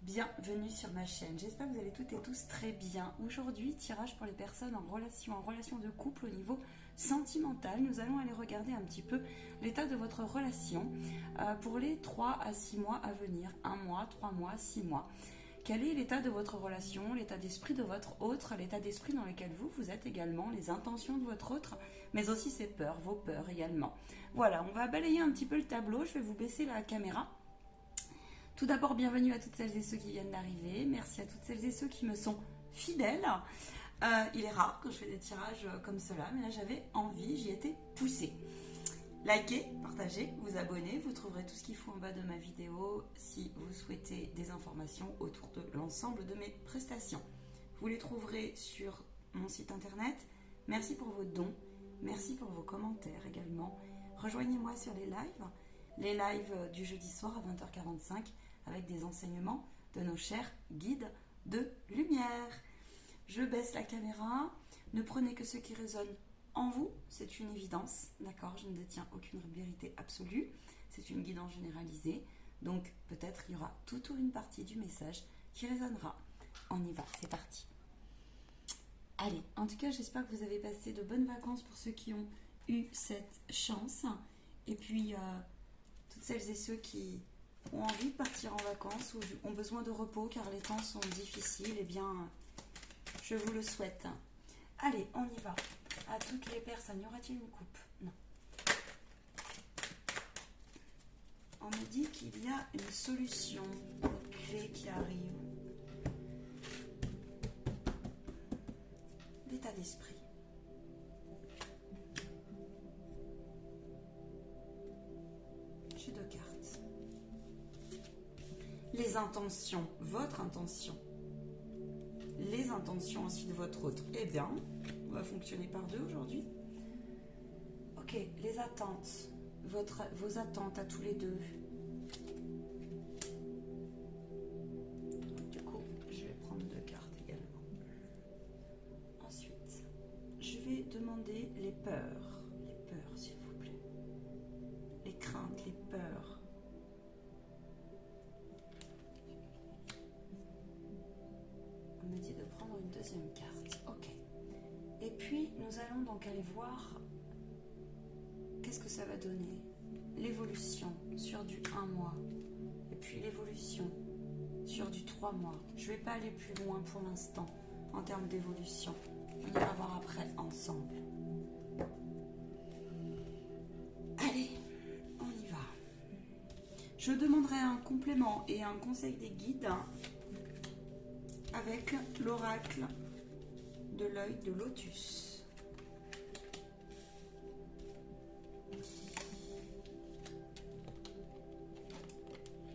Bienvenue sur ma chaîne. J'espère que vous allez toutes et tous très bien. Aujourd'hui, tirage pour les personnes en relation de couple au niveau sentimental. Nous allons aller regarder un petit peu l'état de votre relation pour les 3 à 6 mois à venir. 1 mois, 3 mois, 6 mois. Quel est l'état de votre relation, l'état d'esprit de votre autre, l'état d'esprit dans lequel vous êtes également, les intentions de votre autre, mais aussi ses peurs, vos peurs également. Voilà, on va balayer un petit peu le tableau. Je vais vous baisser la caméra. Tout d'abord, bienvenue à toutes celles et ceux qui viennent d'arriver. Merci à toutes celles et ceux qui me sont fidèles. Il est rare que je fais des tirages comme cela, mais là j'avais envie, j'y étais poussée. Likez, partagez, vous abonnez, vous trouverez tout ce qu'il faut en bas de ma vidéo si vous souhaitez des informations autour de l'ensemble de mes prestations. Vous les trouverez sur mon site internet. Merci pour vos dons, merci pour vos commentaires également. Rejoignez-moi sur les lives du jeudi soir à 20h45 avec des enseignements de nos chers guides de lumière. Je baisse la caméra, ne prenez que ce qui résonne en vous, c'est une évidence, d'accord? Je ne détiens aucune vérité absolue, c'est une guidance généralisée, donc peut-être il y aura tout ou une partie du message qui résonnera. On y va, c'est parti. Allez, en tout cas, j'espère que vous avez passé de bonnes vacances pour ceux qui ont eu cette chance. Et puis, toutes celles et ceux qui ont envie de partir en vacances ou ont besoin de repos car les temps sont difficiles, eh bien, je vous le souhaite. Allez, on y va. À toutes les personnes, y aura-t-il une coupe? Non. On me dit qu'il y a une solution, une clé qui arrive. L'état d'esprit. J'ai 2 cartes. Les intentions, votre intention. Les intentions aussi de votre autre. Eh bien, on va fonctionner par 2 aujourd'hui. Ok, les attentes. Vos attentes à tous les deux. Du coup, je vais prendre 2 cartes également. Ensuite, je vais demander les peurs. Les peurs, s'il vous plaît. Les craintes, les peurs. On me dit de prendre une 2e carte. Ok. Et puis, nous allons donc aller voir qu'est-ce que ça va donner. L'évolution sur du 1 mois. Et puis l'évolution sur du 3 mois. Je ne vais pas aller plus loin pour l'instant en termes d'évolution. On ira voir après ensemble. Allez, on y va. Je demanderai un complément et un conseil des guides avec l'oracle de l'œil de lotus.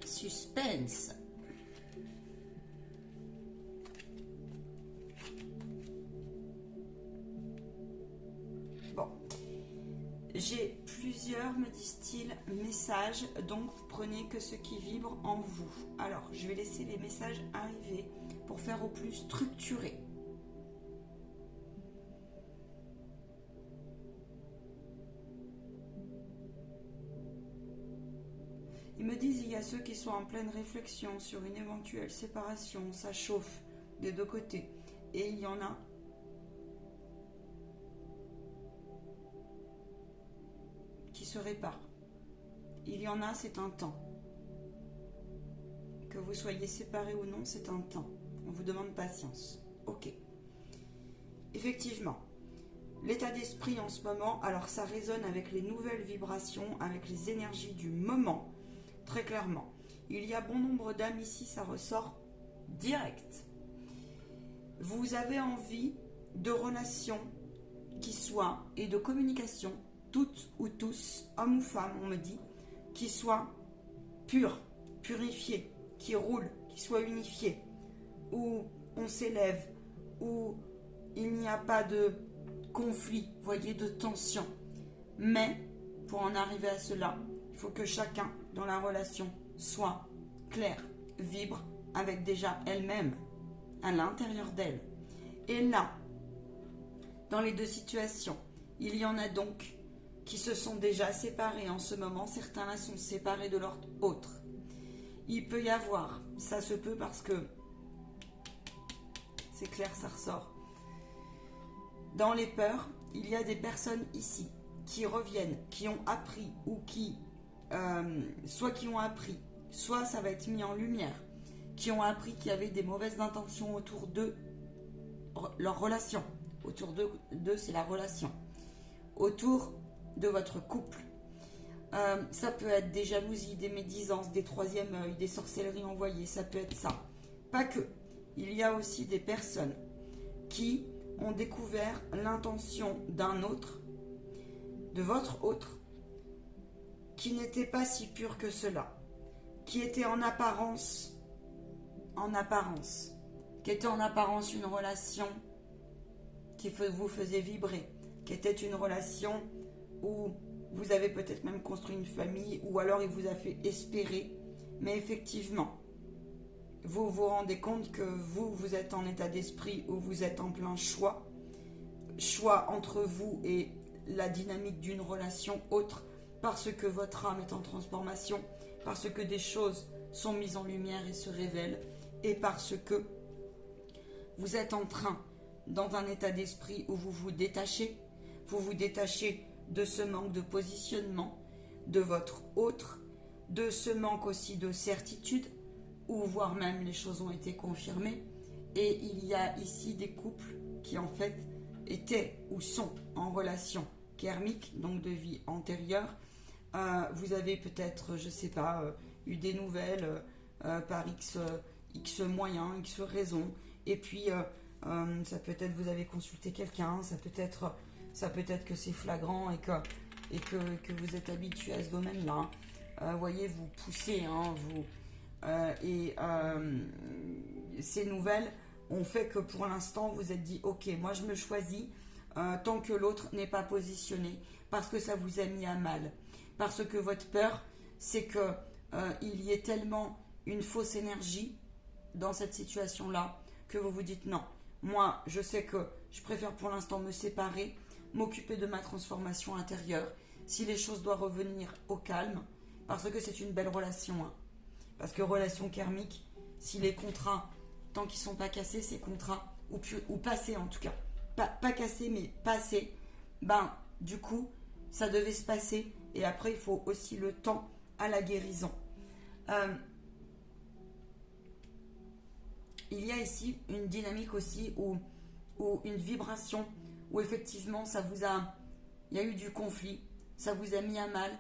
Suspense. Bon. J'ai plusieurs, me disent-ils, messages, donc prenez que ce qui vibre en vous. Alors, je vais laisser les messages arriver pour faire au plus structuré. Ils me disent il y a ceux qui sont en pleine réflexion sur une éventuelle séparation, ça chauffe des 2 côtés. Et il y en a qui se réparent. Il y en a, c'est un temps. Que vous soyez séparés ou non, c'est un temps. On vous demande patience. Ok. Effectivement, l'état d'esprit en ce moment, alors ça résonne avec les nouvelles vibrations, avec les énergies du moment. Très clairement, il y a bon nombre d'âmes ici, ça ressort direct. Vous avez envie de relations qui soient, et de communication, toutes ou tous, hommes ou femmes, on me dit, qui soient pures, purifiées, qui roulent, qui soient unifiées, où on s'élève, où il n'y a pas de conflit, voyez, de tension. Mais, pour en arriver à cela, il faut que chacun dans la relation soit clair, vibre avec déjà elle-même, à l'intérieur d'elle. Et là, dans les 2 situations, il y en a donc qui se sont déjà séparés en ce moment. Certains là sont séparés de leur autre. il peut y avoir, ça se peut parce que c'est clair, ça ressort. Dans les peurs, il y a des personnes ici qui reviennent, qui ont appris ou qui, soit qui ont appris, soit ça va être mis en lumière, qui ont appris qu'il y avait des mauvaises intentions autour de leur relation. Autour d'eux, c'est la relation. Autour de votre couple. Ça peut être des jalousies, des médisances, des troisièmes œils, des sorcelleries envoyées, ça peut être ça. Pas que. Il y a aussi des personnes qui ont découvert l'intention d'un autre, de votre autre, qui n'était pas si pure que cela, qui était en apparence, qui était en apparence une relation qui vous faisait vibrer, qui était une relation où vous avez peut-être même construit une famille, ou alors il vous a fait espérer, mais effectivement, vous vous rendez compte que vous êtes en état d'esprit où vous êtes en plein choix entre vous et la dynamique d'une relation autre, parce que votre âme est en transformation, parce que des choses sont mises en lumière et se révèlent, et parce que vous êtes en train, dans un état d'esprit où vous vous détachez de ce manque de positionnement de votre autre, de ce manque aussi de certitude, ou voire même les choses ont été confirmées. Et il y a ici des couples qui en fait étaient ou sont en relation karmique, donc de vie antérieure. Vous avez peut-être, je sais pas, eu des nouvelles par X moyens, X raisons, et puis ça peut être vous avez consulté quelqu'un, ça peut être que c'est flagrant et que vous êtes habitué à ce domaine-là. Voyez, vous poussez, ces nouvelles ont fait que pour l'instant vous êtes dit ok, moi je me choisis tant que l'autre n'est pas positionné, parce que ça vous a mis à mal, parce que votre peur c'est que il y ait tellement une fausse énergie dans cette situation-là que vous vous dites non, moi je sais que je préfère pour l'instant me séparer, m'occuper de ma transformation intérieure, si les choses doivent revenir au calme, parce que c'est une belle relation, parce que relation karmique, si les contrats, tant qu'ils ne sont pas cassés, ces contrats, ou passés en tout cas, pas cassés mais passés, du coup, ça devait se passer, et après il faut aussi le temps à la guérison. Il y a ici une dynamique aussi, ou une vibration, où effectivement il y a eu du conflit, ça vous a mis à mal,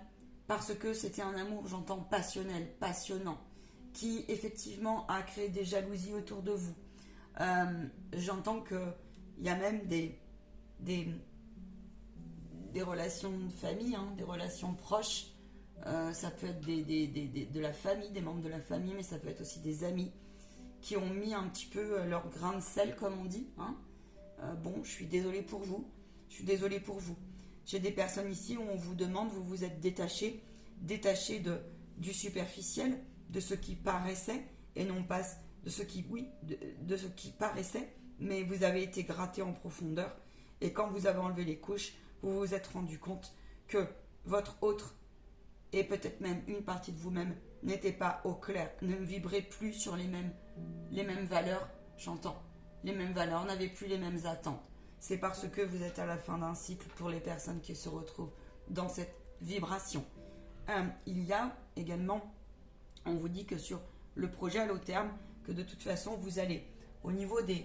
parce que c'était un amour, j'entends, passionnel, passionnant, qui effectivement a créé des jalousies autour de vous. J'entends qu'il y a même des relations de famille, des relations proches. Ça peut être de la famille, des membres de la famille, mais ça peut être aussi des amis qui ont mis un petit peu leur grain de sel, comme on dit. Je suis désolée pour vous. J'ai des personnes ici où on vous demande, vous vous êtes détaché du superficiel, de ce qui paraissait, et non pas de ce qui paraissait, mais vous avez été gratté en profondeur, et quand vous avez enlevé les couches, vous vous êtes rendu compte que votre autre, et peut-être même une partie de vous-même, n'était pas au clair, ne vibrait plus sur les mêmes valeurs, j'entends, les mêmes valeurs, n'avait plus les mêmes attentes. C'est parce que vous êtes à la fin d'un cycle pour les personnes qui se retrouvent dans cette vibration. Il y a également, on vous dit que sur le projet à long terme, que de toute façon vous allez, au niveau des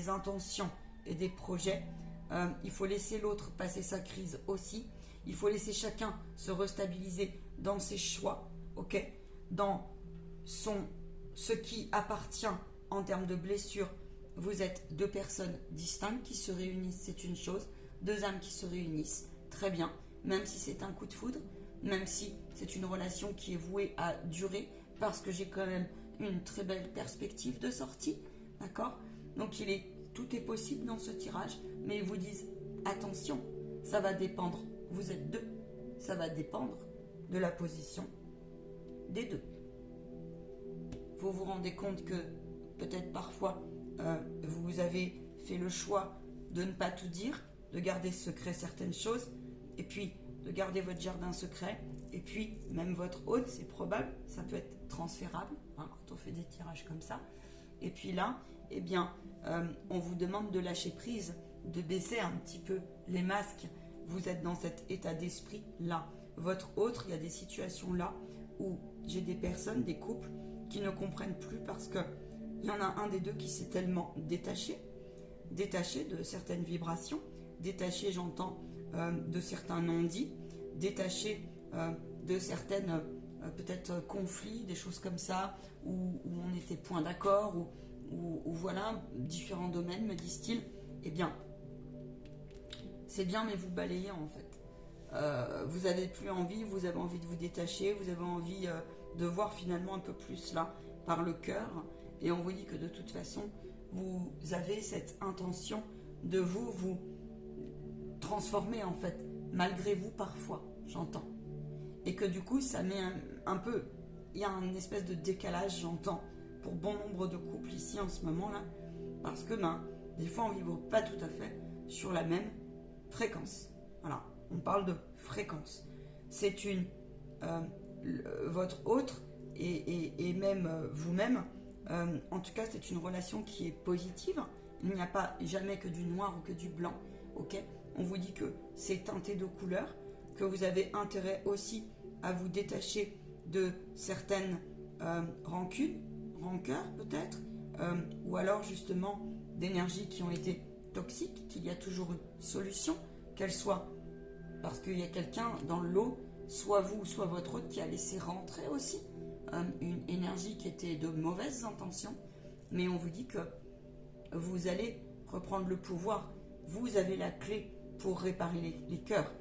intentions et des projets, il faut laisser l'autre passer sa crise aussi, il faut laisser chacun se restabiliser dans ses choix, dans ce qui appartient en termes de blessures. Vous êtes deux personnes distinctes qui se réunissent, c'est une chose. Deux âmes qui se réunissent, très bien. Même si c'est un coup de foudre, même si c'est une relation qui est vouée à durer, parce que j'ai quand même une très belle perspective de sortie, d'accord ? Donc tout est possible dans ce tirage, mais ils vous disent, attention, ça va dépendre, vous êtes deux, ça va dépendre de la position des deux. Vous vous rendez compte que peut-être parfois, vous avez fait le choix de ne pas tout dire, de garder secret certaines choses, et puis de garder votre jardin secret, et puis même votre hôte, c'est probable, ça peut être transférable, quand on fait des tirages comme ça. Et puis là, eh bien, on vous demande de lâcher prise, de baisser un petit peu les masques. Vous êtes dans cet état d'esprit là. Votre autre, il y a des situations là où j'ai des personnes, des couples qui ne comprennent plus parce que il y en a un des deux qui s'est tellement détaché de certaines vibrations, détaché, j'entends, de certains non-dits, détaché de certaines peut-être conflits, des choses comme ça, où on n'était point d'accord, ou voilà, différents domaines, me disent-ils. Eh bien, c'est bien, mais vous balayez en fait. Vous n'avez plus envie, vous avez envie de vous détacher, vous avez envie de voir finalement un peu plus là, par le cœur. Et on vous dit que de toute façon, vous avez cette intention de vous transformer en fait, malgré vous parfois, j'entends. Et que du coup, ça met un peu, il y a une espèce de décalage, j'entends, pour bon nombre de couples ici en ce moment-là, parce que des fois, on ne vibre pas tout à fait sur la même fréquence. Voilà, on parle de fréquence. C'est votre autre et même vous-même, en tout cas, c'est une relation qui est positive. Il n'y a pas jamais que du noir ou que du blanc, ok? On vous dit que c'est teinté de couleurs, que vous avez intérêt aussi à vous détacher de certaines rancunes, rancœurs peut-être, ou alors justement d'énergies qui ont été toxiques, qu'il y a toujours une solution, qu'elle soit parce qu'il y a quelqu'un dans le lot, soit vous, soit votre autre, qui a laissé rentrer aussi une énergie qui était de mauvaises intentions, mais on vous dit que vous allez reprendre le pouvoir. Vous avez la clé pour réparer les cœurs,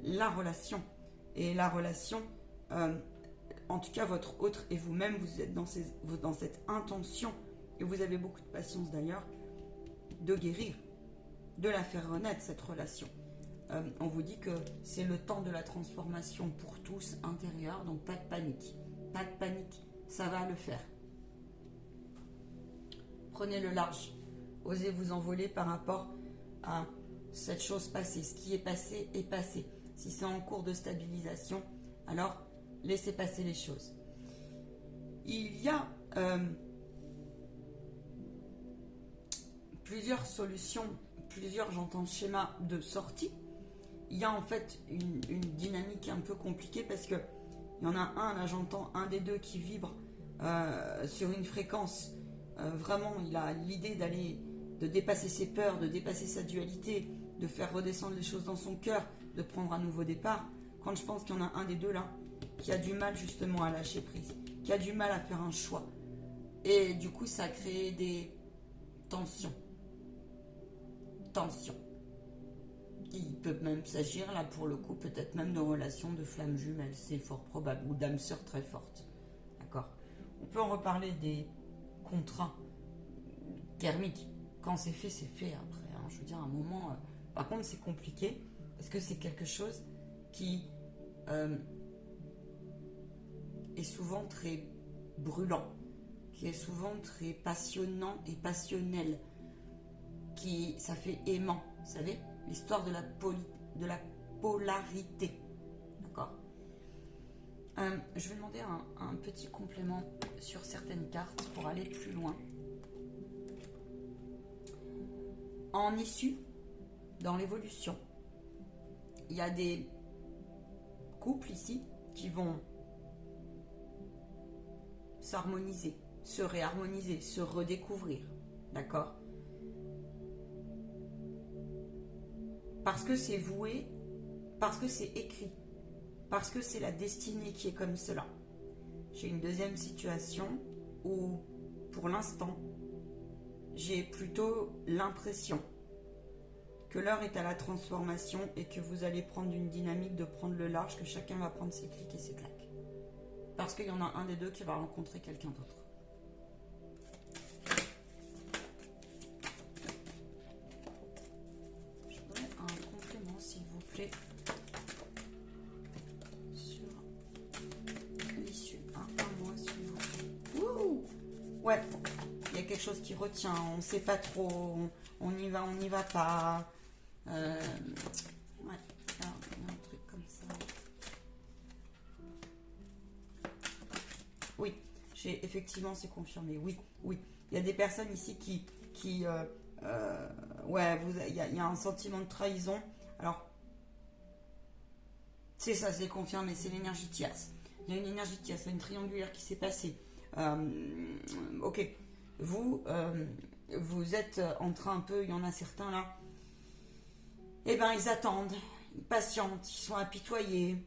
la relation. Et la relation, en tout cas votre autre et vous-même, vous êtes dans cette intention, et vous avez beaucoup de patience d'ailleurs, de guérir, de la faire renaître cette relation. On vous dit que c'est le temps de la transformation pour tous intérieur, donc pas de panique. Pas de panique, ça va le faire. Prenez le large. Osez vous envoler par rapport à cette chose passée. Ce qui est passé est passé. Si c'est en cours de stabilisation, alors laissez passer les choses. Il y a plusieurs solutions, j'entends, schémas de sortie. Il y a en fait une dynamique un peu compliquée parce que il y en a un, là j'entends, un des deux qui vibre sur une fréquence. Vraiment, il a l'idée de dépasser ses peurs, de dépasser sa dualité, de faire redescendre les choses dans son cœur, de prendre un nouveau départ. Quand je pense qu'il y en a un des deux là, qui a du mal justement à lâcher prise, qui a du mal à faire un choix. Et du coup, ça a créé des tensions. Il peut même s'agir, là pour le coup, peut-être même de relations de flammes jumelles, c'est fort probable, ou d'âmes sœurs très fortes. D'accord. On peut en reparler des contrats thermiques. Quand c'est fait après. Hein. Je veux dire, à un moment... Par contre, c'est compliqué, parce que c'est quelque chose qui est souvent très brûlant, qui est souvent très passionnant et passionnel, ça fait aimant, vous savez, l'histoire de la polarité, d'accord. Je vais demander un petit complément sur certaines cartes pour aller plus loin. En issue, dans l'évolution, il y a des couples ici qui vont s'harmoniser, se réharmoniser, se redécouvrir, d'accord? Parce que c'est voué, parce que c'est écrit, parce que c'est la destinée qui est comme cela. J'ai une deuxième situation où, pour l'instant, j'ai plutôt l'impression que l'heure est à la transformation et que vous allez prendre une dynamique de prendre le large, que chacun va prendre ses clics et ses claques. Parce qu'il y en a un des deux qui va rencontrer quelqu'un d'autre. Je voudrais un complément, s'il vous plaît, sur l'issue. Un mois, s'il vous plaît. Ouh, ouais, il y a quelque chose qui retient, on ne sait pas trop, on y va pas. Ouais, alors, il y a un truc comme ça. Oui, Effectivement, c'est confirmé. Oui, oui. Il y a des personnes ici ouais, il y a un sentiment de trahison. Alors, c'est ça, c'est confirmé. C'est l'énergie tierce. Il y a une énergie tierce, une triangulaire qui s'est passée. Ok. Vous êtes en train un peu, il y en a certains là. Eh ben, ils attendent, ils patientent, ils sont apitoyés.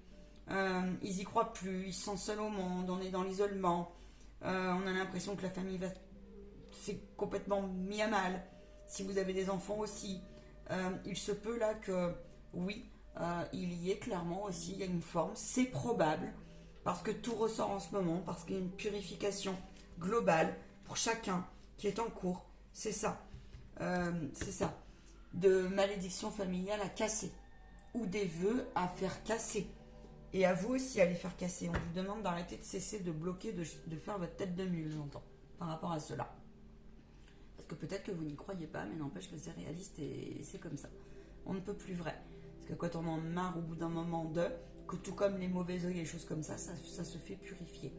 Ils y croient plus, ils se sentent seuls au monde, on est dans l'isolement. On a l'impression que la famille c'est complètement mis à mal. Si vous avez des enfants aussi, il se peut là que, oui, il y ait clairement aussi, il y a une forme, c'est probable, parce que tout ressort en ce moment, parce qu'il y a une purification globale pour chacun qui est en cours. C'est ça. C'est ça. De malédiction familiale à casser, ou des vœux à faire casser. Et à vous aussi à les faire casser. On vous demande d'arrêter de cesser de bloquer, de faire votre tête de mule, j'entends, par rapport à cela. Parce que peut-être que vous n'y croyez pas, mais n'empêche que c'est réaliste et c'est comme ça. On ne peut plus vrai. Parce que quand on en a marre au bout d'un moment que tout comme les mauvais oeils et les choses comme ça se fait purifier.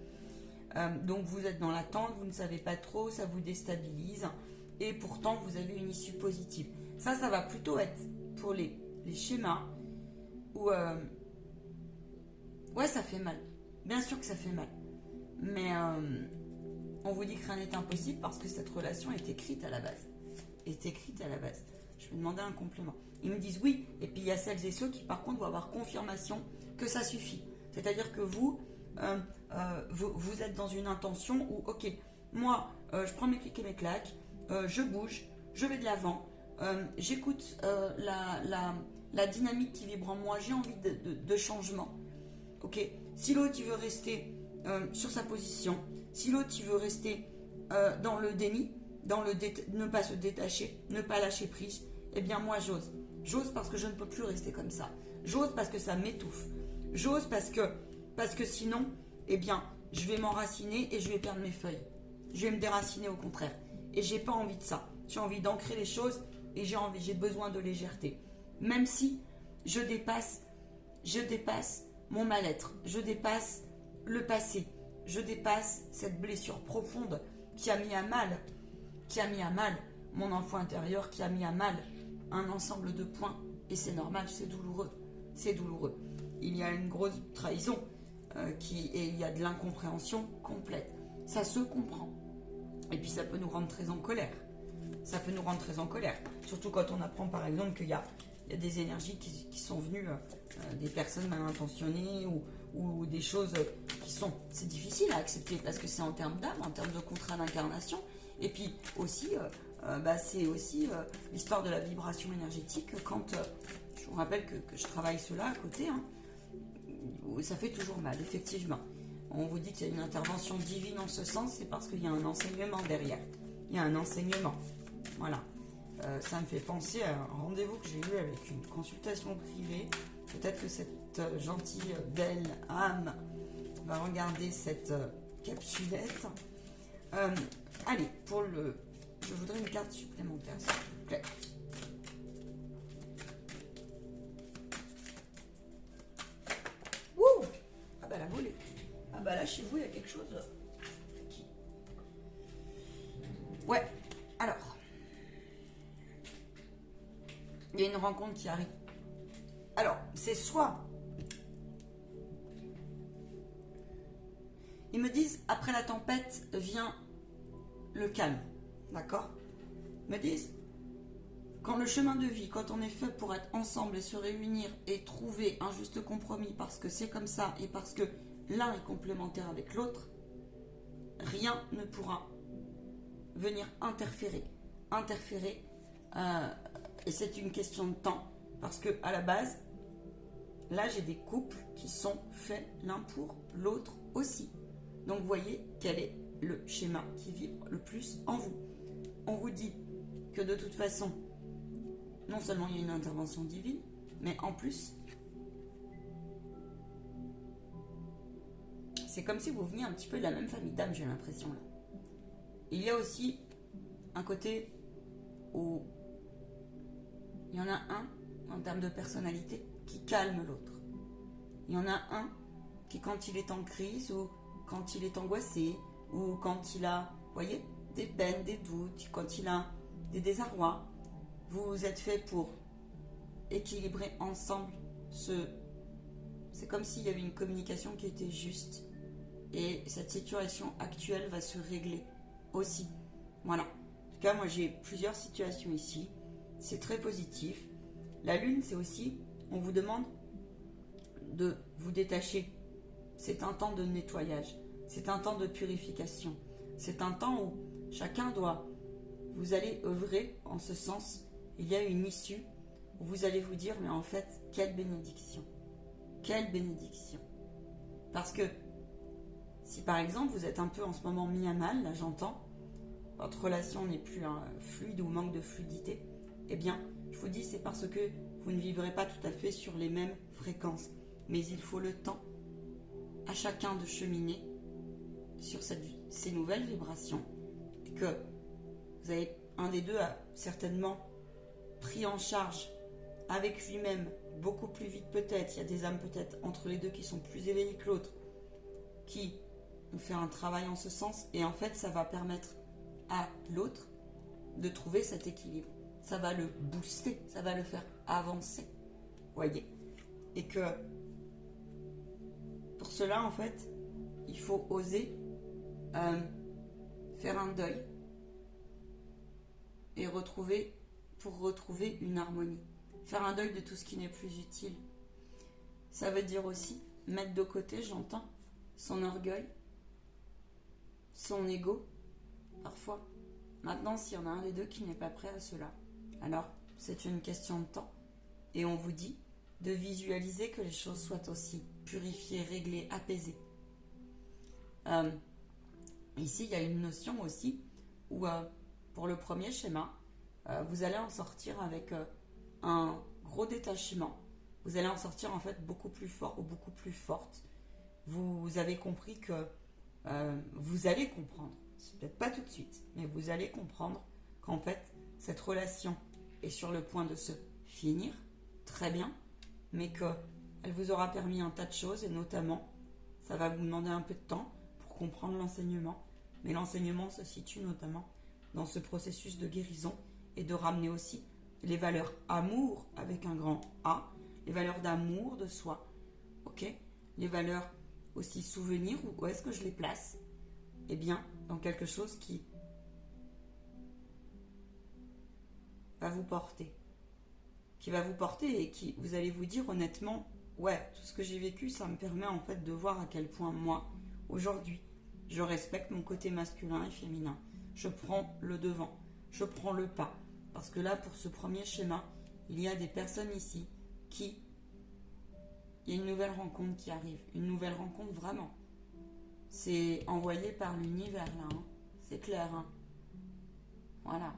Donc vous êtes dans l'attente, vous ne savez pas trop, ça vous déstabilise. Et pourtant, vous avez une issue positive. Ça va plutôt être pour les schémas où... ouais, ça fait mal. Bien sûr que ça fait mal. Mais on vous dit que rien n'est impossible parce que cette relation est écrite à la base. Je vais demander un complément. Ils me disent oui. Et puis il y a celles et ceux qui par contre vont avoir confirmation que ça suffit. C'est-à-dire que vous êtes dans une intention où, ok, moi, je prends mes clics et mes claques, je bouge, je vais de l'avant, j'écoute la dynamique qui vibre en moi, j'ai envie de changement. Ok, si l'autre il veut rester sur sa position, si l'autre il veut rester dans le déni, ne pas se détacher, ne pas lâcher prise, eh bien moi j'ose. J'ose parce que je ne peux plus rester comme ça. J'ose parce que ça m'étouffe. J'ose parce que sinon, eh bien, je vais m'enraciner et je vais perdre mes feuilles. Je vais me déraciner au contraire. Et j'ai pas envie de ça. J'ai envie d'ancrer les choses et j'ai besoin de légèreté. Même si je dépasse mon mal-être, je dépasse le passé, je dépasse cette blessure profonde qui a mis à mal mon enfant intérieur, qui a mis à mal un ensemble de points. Et c'est normal, c'est douloureux. Il y a une grosse trahison et il y a de l'incompréhension complète. Ça se comprend. Et puis ça peut nous rendre très en colère. Surtout quand on apprend par exemple qu'il y a des énergies qui sont venues des personnes mal intentionnées ou des choses qui sont... C'est difficile à accepter parce que c'est en termes d'âme, en termes de contrat d'incarnation. Et puis aussi, c'est aussi l'histoire de la vibration énergétique. Quand je vous rappelle que je travaille cela à côté, ça fait toujours mal, effectivement. On vous dit qu'il y a une intervention divine en ce sens, c'est parce qu'il y a un enseignement derrière. Il y a un enseignement. Voilà. Ça me fait penser à un rendez-vous que j'ai eu avec une consultation privée. Peut-être que cette gentille, belle âme va regarder cette capsulette. Allez, je voudrais une carte supplémentaire, s'il vous plaît. Wouh! Ah bah la volée. Ah bah là, chez vous, il y a quelque chose. Ouais, alors. Il y a une rencontre qui arrive. Alors, c'est soit... Ils me disent, après la tempête vient le calme. D'accord? Ils me disent, quand le chemin de vie, quand on est fait pour être ensemble et se réunir et trouver un juste compromis parce que c'est comme ça et parce que l'un est complémentaire avec l'autre, rien ne pourra venir interférer. Et c'est une question de temps parce que à la base, là j'ai des couples qui sont faits l'un pour l'autre aussi. Donc vous voyez quel est le schéma qui vibre le plus en vous. On vous dit que de toute façon, non seulement il y a une intervention divine, mais en plus, c'est comme si vous veniez un petit peu de la même famille d'âme, j'ai l'impression là. Il y a aussi un côté où il y en a un, en termes de personnalité, qui calme l'autre. Il y en a un qui, quand il est en crise ou quand il est angoissé ou quand il a, vous voyez, des peines, des doutes, quand il a des désarrois, vous êtes fait pour équilibrer ensemble ce... C'est comme s'il y avait une communication qui était juste. Et cette situation actuelle va se régler aussi. Voilà. En tout cas, moi j'ai plusieurs situations ici. C'est très positif. La lune, c'est aussi, on vous demande de vous détacher. C'est un temps de nettoyage. C'est un temps de purification. C'est un temps où chacun doit... Vous allez œuvrer en ce sens. Il y a une issue où vous allez vous dire, mais en fait, quelle bénédiction. Quelle bénédiction. Parce que si par exemple vous êtes un peu en ce moment mis à mal, là j'entends, votre relation n'est plus fluide ou manque de fluidité, eh bien, je vous dis, c'est parce que vous ne vivrez pas tout à fait sur les mêmes fréquences. Mais il faut le temps à chacun de cheminer sur ces nouvelles vibrations. Et que vous avez un des deux a certainement pris en charge avec lui-même beaucoup plus vite peut-être. Il y a des âmes peut-être entre les deux qui sont plus éveillées que l'autre, qui ont fait un travail en ce sens. Et en fait, ça va permettre à l'autre de trouver cet équilibre. Ça va le booster, ça va le faire avancer. Voyez. Et que pour cela, en fait, il faut oser faire un deuil et retrouver une harmonie. Faire un deuil de tout ce qui n'est plus utile. Ça veut dire aussi mettre de côté, j'entends, son orgueil, son ego, parfois. Maintenant, s'il y en a un des deux qui n'est pas prêt à cela, alors c'est une question de temps. Et on vous dit de visualiser que les choses soient aussi purifiées, réglées, apaisées. Ici, il y a une notion aussi où, pour le premier schéma, vous allez en sortir avec un gros détachement. Vous allez en sortir en fait beaucoup plus fort ou beaucoup plus forte. Vous avez compris que vous allez comprendre, c'est peut-être pas tout de suite, mais vous allez comprendre qu'en fait cette relation est sur le point de se finir, très bien, mais qu'elle vous aura permis un tas de choses et notamment ça va vous demander un peu de temps pour comprendre l'enseignement, mais l'enseignement se situe notamment dans ce processus de guérison et de ramener aussi les valeurs amour avec un grand A, les valeurs d'amour de soi, ok, les valeurs aussi souvenirs, où est-ce que je les place? Eh bien, dans quelque chose qui va vous porter. Qui va vous porter et qui, vous allez vous dire honnêtement, ouais, tout ce que j'ai vécu, ça me permet en fait de voir à quel point moi, aujourd'hui, je respecte mon côté masculin et féminin. Je prends le devant, je prends le pas. Parce que là, pour ce premier schéma, il y a des personnes ici qui... Il y a une nouvelle rencontre qui arrive. Une nouvelle rencontre, vraiment. C'est envoyé par l'univers, là. Hein. C'est clair. Hein. Voilà.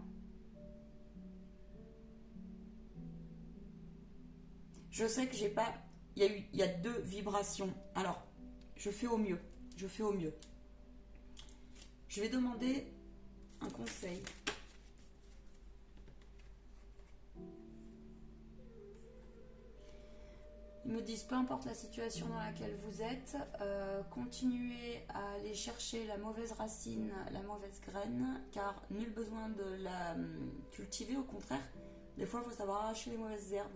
Je sais que j'ai pas... Il y a deux vibrations. Alors, je fais au mieux. Je fais au mieux. Je vais demander un conseil. Ils me disent, peu importe la situation dans laquelle vous êtes, continuez à aller chercher la mauvaise racine, la mauvaise graine, car nul besoin de la cultiver, au contraire. Des fois, il faut savoir arracher les mauvaises herbes.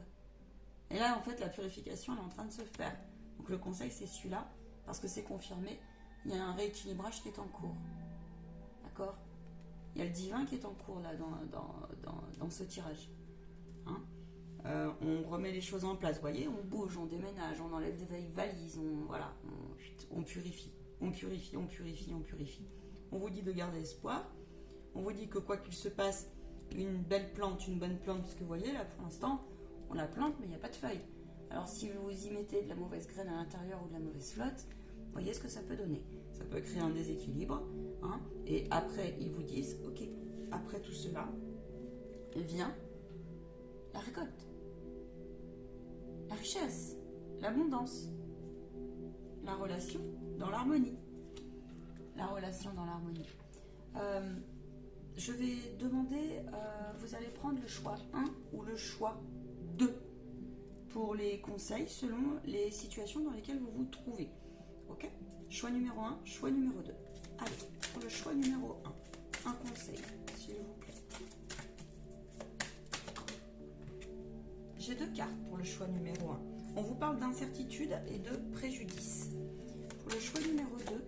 Et là, en fait, la purification, elle est en train de se faire. Donc le conseil, c'est celui-là, parce que c'est confirmé, il y a un rééquilibrage qui est en cours. D'accord? Il y a le divin qui est en cours, là, dans ce tirage. Hein? On remet les choses en place, vous voyez, on bouge, on déménage, on enlève des vieilles valises, on purifie, on purifie, on purifie, on purifie. On vous dit de garder espoir, on vous dit que quoi qu'il se passe, une belle plante, une bonne plante, parce que vous voyez là pour l'instant, on la plante mais il n'y a pas de feuilles. Alors si vous y mettez de la mauvaise graine à l'intérieur ou de la mauvaise flotte, vous voyez ce que ça peut donner. Ça peut créer un déséquilibre, hein, et après ils vous disent, ok, après tout cela, vient la récolte. La richesse, l'abondance, la relation dans l'harmonie. La relation dans l'harmonie. Je vais demander, vous allez prendre le choix 1 ou le choix 2 pour les conseils selon les situations dans lesquelles vous vous trouvez. Ok? Choix numéro 1, choix numéro 2. Allez, pour le choix numéro un conseil, s'il vous plaît. J'ai 2 cartes pour le choix numéro 1. On vous parle d'incertitude et de préjudice. Pour le choix numéro 2,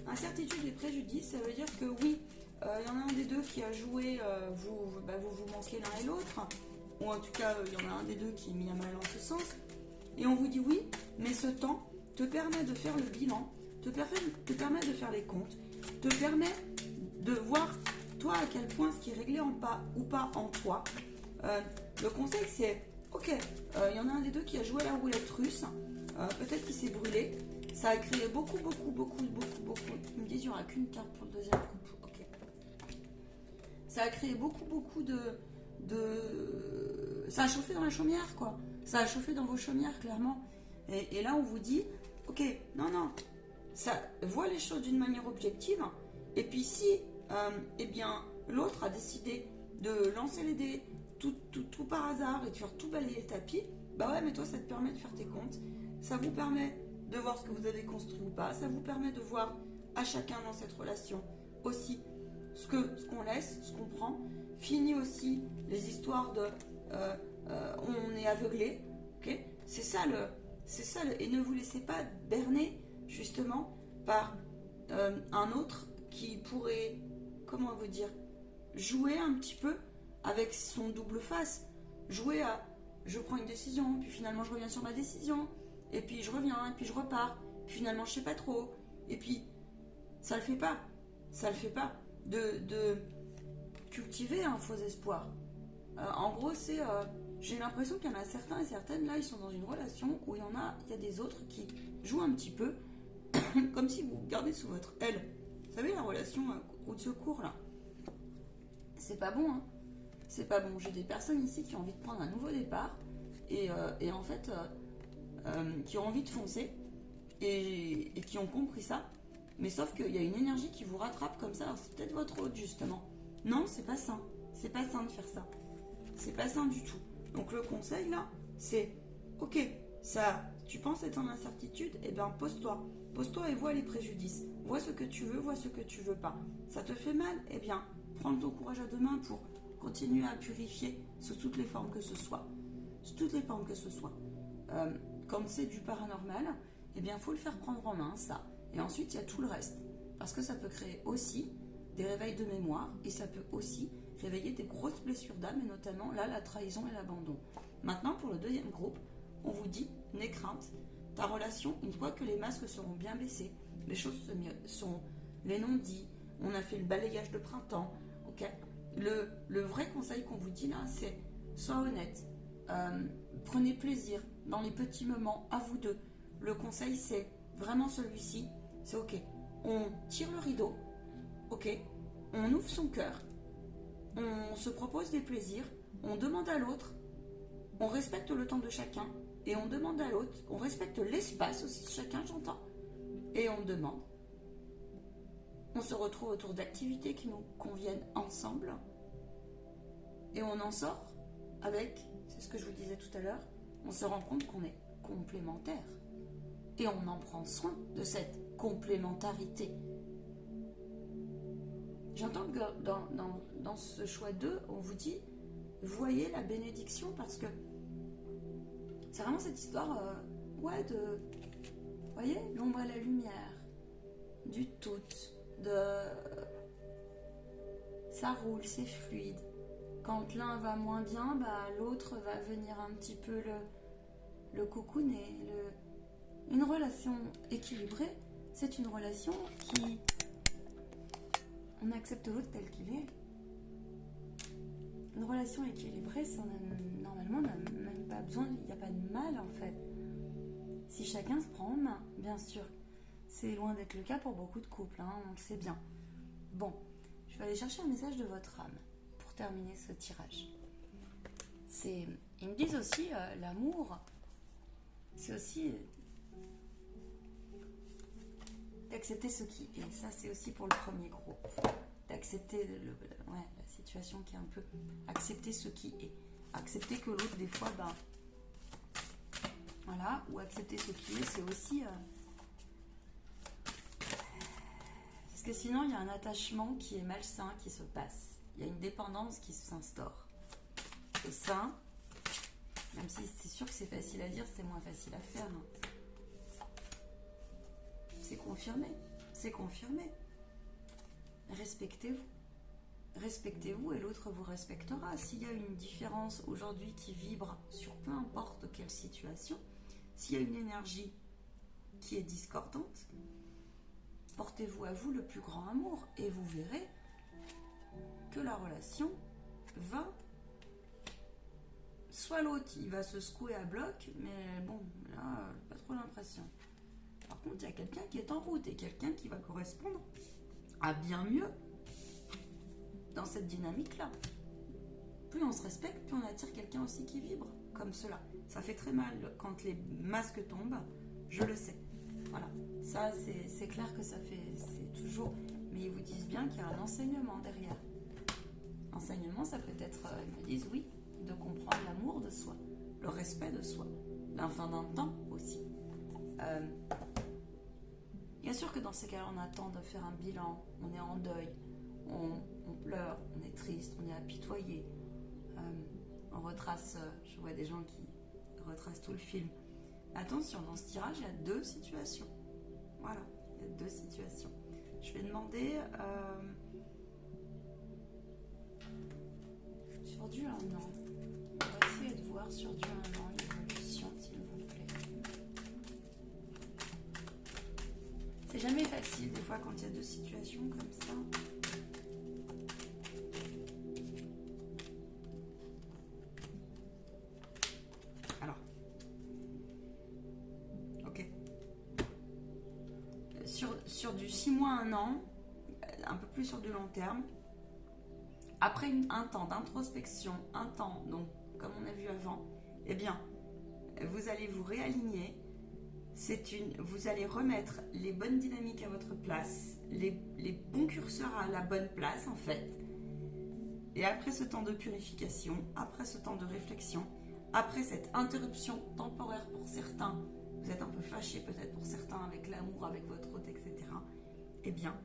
incertitude et préjudice, ça veut dire que oui, il y en a un des deux qui a joué, vous manquez l'un et l'autre, ou en tout cas, il y en a un des deux qui est mis à mal en ce sens, et on vous dit oui, mais ce temps te permet de faire le bilan, te permet de faire les comptes, te permet de voir, toi, à quel point ce qui est réglé ou pas en toi. Le conseil, c'est, ok, il y en a un des deux qui a joué à la roulette russe, peut-être qu'il s'est brûlé. Ça a créé beaucoup. Ils me disent qu'il n'y aura qu'une carte pour le deuxième couple. Ok. Ça a créé beaucoup de... Ça a chauffé dans la chaumière, quoi. Ça a chauffé dans vos chaumières, clairement. Et là, on vous dit, ok, non. Ça voit les choses d'une manière objective. Et puis si, eh bien, l'autre a décidé de lancer les dés tout par hasard et de faire tout balayer le tapis, bah ouais, mais toi, ça te permet de faire tes comptes. Ça vous permet de voir ce que vous avez construit ou pas. Ça vous permet de voir à chacun dans cette relation aussi ce qu'on laisse, ce qu'on prend. Fini aussi les histoires de on est aveuglé. Okay, c'est ça et ne vous laissez pas berner justement par un autre qui pourrait, comment vous dire, jouer un petit peu avec son double face. Jouer à je prends une décision, puis finalement je reviens sur ma décision. Et puis je reviens, et puis je repars. Puis finalement, je sais pas trop. Et puis, ça le fait pas. Ça le fait pas de cultiver un faux espoir. En gros, c'est... j'ai l'impression qu'il y en a certains et certaines, là, ils sont dans une relation où il y a des autres qui jouent un petit peu comme si vous gardez sous votre aile. Vous savez, la relation roue de secours, là. C'est pas bon, hein. C'est pas bon. J'ai des personnes ici qui ont envie de prendre un nouveau départ. Et en fait... qui ont envie de foncer et qui ont compris ça, mais sauf qu'il y a une énergie qui vous rattrape comme ça. Alors c'est peut-être votre hôte justement. Non, c'est pas sain. C'est pas sain de faire ça. C'est pas sain du tout. Donc le conseil là, c'est ok, ça, tu penses être en incertitude, et bien pose-toi et vois les préjudices. Vois ce que tu veux, vois ce que tu veux pas. Ça te fait mal, et bien prends ton courage à 2 mains pour continuer à purifier sous toutes les formes que ce soit. Sous toutes les formes que ce soit. Quand c'est du paranormal, eh bien, il faut le faire prendre en main, ça. Et ensuite, il y a tout le reste. Parce que ça peut créer aussi des réveils de mémoire et ça peut aussi réveiller des grosses blessures d'âme et notamment, là, la trahison et l'abandon. Maintenant, pour le deuxième groupe, on vous dit, n'aie crainte. Ta relation, une fois que les masques seront bien baissés, les choses sont les non-dits, on a fait le balayage de printemps, ok. Le vrai conseil qu'on vous dit là, c'est sois honnête. Prenez plaisir dans les petits moments à vous deux. Le conseil, c'est vraiment celui-ci. C'est ok. On tire le rideau. Ok. On ouvre son cœur. On se propose des plaisirs. On demande à l'autre. On respecte le temps de chacun. Et on demande à l'autre. On respecte l'espace aussi de chacun, j'entends. Et on demande. On se retrouve autour d'activités qui nous conviennent ensemble. Et on en sort avec, c'est ce que je vous disais tout à l'heure, on se rend compte qu'on est complémentaires. Et on en prend soin de cette complémentarité. J'entends que dans ce choix 2, on vous dit, voyez la bénédiction, parce que c'est vraiment cette histoire, de, voyez, l'ombre et la lumière, du tout, ça roule, c'est fluide. Quand l'un va moins bien, l'autre va venir un petit peu le cocooner. Une relation équilibrée, c'est une relation qui... On accepte l'autre tel qu'il est. Une relation équilibrée, ça normalement n'a même pas besoin, il n'y a pas de mal en fait. Si chacun se prend en main, bien sûr. C'est loin d'être le cas pour beaucoup de couples, hein, on le sait bien. Bon, je vais aller chercher un message de votre âme pour terminer ce tirage. Ils me disent aussi, l'amour, c'est aussi d'accepter ce qui est. Ça, c'est aussi pour le premier groupe. D'accepter la situation qui est un peu... Accepter ce qui est. Accepter que l'autre, des fois, ben... Voilà. Ou accepter ce qui est, c'est aussi... Parce que sinon, il y a un attachement qui est malsain qui se passe. Il y a une dépendance qui s'instaure. Et ça, même si c'est sûr que c'est facile à dire, c'est moins facile à faire. Hein. C'est confirmé. C'est confirmé. Respectez-vous. Respectez-vous et l'autre vous respectera. S'il y a une différence aujourd'hui qui vibre sur peu importe quelle situation, s'il y a une énergie qui est discordante, portez-vous à vous le plus grand amour et vous verrez que la relation va... Soit l'autre, il va se secouer à bloc, mais bon, là, pas trop l'impression. Par contre, il y a quelqu'un qui est en route et quelqu'un qui va correspondre à bien mieux dans cette dynamique-là. Plus on se respecte, plus on attire quelqu'un aussi qui vibre comme cela. Ça fait très mal quand les masques tombent, je le sais. Voilà, ça c'est clair que ça fait, c'est toujours... Mais ils vous disent bien qu'il y a un enseignement derrière. Enseignement, ça peut être, ils me disent oui, de comprendre l'amour de soi, le respect de soi, la fin d'un temps aussi. Bien sûr que dans ces cas-là, on attend de faire un bilan, on est en deuil, on pleure, on est triste, on est apitoyé, on retrace, je vois des gens qui retracent tout le film. Attention, dans ce tirage, il y a deux situations. Voilà, il y a deux situations. Je vais demander sur du 1 an. On va essayer de voir sur du 1 an l'évolution, s'il vous plaît. C'est jamais facile, des fois, quand il y a deux situations comme ça. Alors. Ok. Sur du 6 mois, 1 an, un peu plus sur du long terme, après un temps d'introspection, un temps, donc comme on a vu avant, eh bien, vous allez vous réaligner. Vous allez remettre les bonnes dynamiques à votre place, les bons curseurs à la bonne place en fait. Et après ce temps de purification, après ce temps de réflexion, après cette interruption temporaire pour certains, vous êtes un peu fâché peut-être pour certains avec l'amour, avec votre hôte, etc. Eh bien,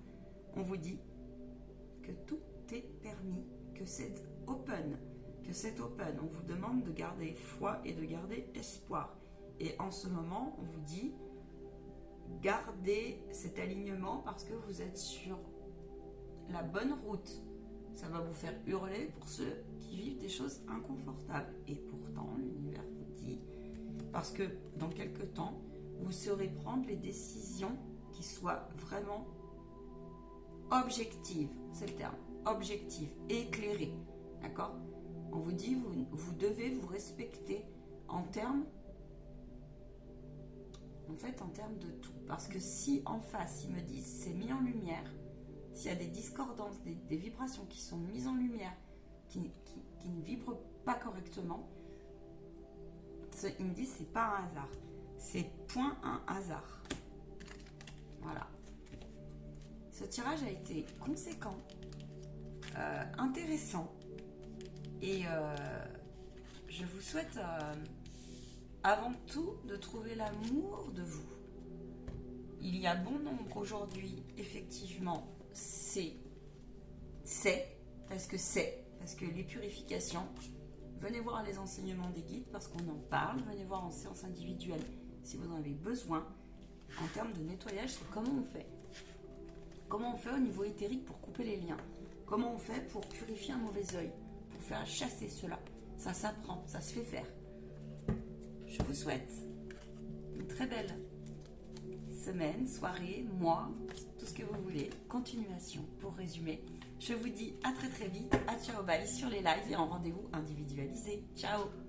on vous dit que tout est permis, que c'est open, on vous demande de garder foi et de garder espoir. Et en ce moment, on vous dit, gardez cet alignement parce que vous êtes sur la bonne route. Ça va vous faire hurler pour ceux qui vivent des choses inconfortables. Et pourtant, l'univers vous dit, parce que dans quelques temps, vous saurez prendre les décisions qui soient vraiment objectives. C'est le terme, objectives, éclairées. D'accord ? On vous dit, vous devez vous respecter en termes de tout. Parce que si en face, ils me disent, c'est mis en lumière, s'il y a des discordances, des vibrations qui sont mises en lumière, qui ne vibrent pas correctement, ils me disent, c'est pas un hasard. C'est point un hasard. Voilà. Ce tirage a été conséquent, intéressant, et je vous souhaite avant tout de trouver l'amour de vous. Il y a bon nombre aujourd'hui, effectivement, parce que les purifications, venez voir les enseignements des guides parce qu'on en parle, venez voir en séance individuelle si vous en avez besoin. En termes de nettoyage, c'est comment on fait. Comment on fait au niveau éthérique pour couper les liens. Comment on fait pour purifier un mauvais œil, pour faire chasser cela. Ça s'apprend, ça se fait faire. Je vous souhaite une très belle semaine, soirée, mois, tout ce que vous voulez. Continuation pour résumer. Je vous dis à très très vite, à ciao bye sur les lives et en rendez-vous individualisé. Ciao!